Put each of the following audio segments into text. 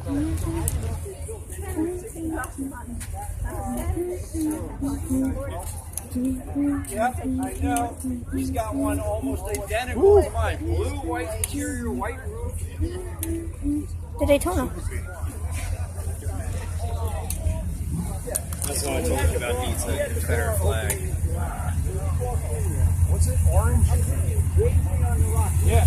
Yep, I know. He's got one almost identical to mine. Blue, white interior, white roof. The Daytona. That's what I told you about needs a Confederate flag. What's it? Orange? Yeah.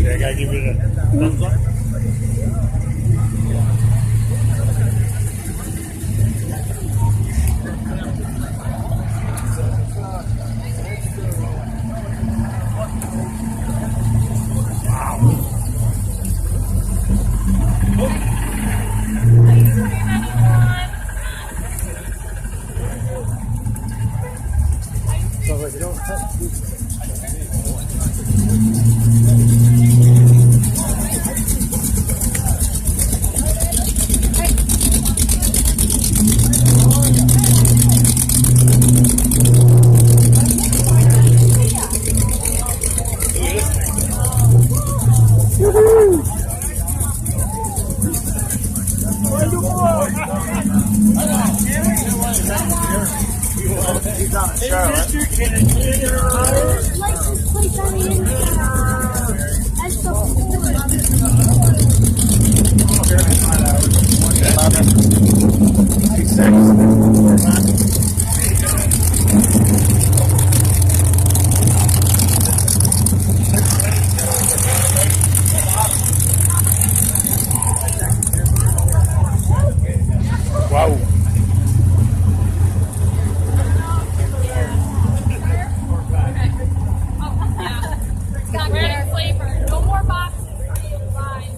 I gotta give it a thumbs up. He's on a show, right? Wow. Got great flavor. No more boxes. Fine.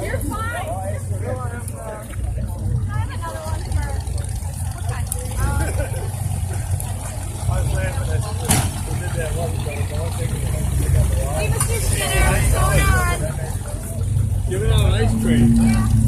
You're fine. I have another one for what kind? Hey, Mr. Skinner, what's going on? Give it an ice cream.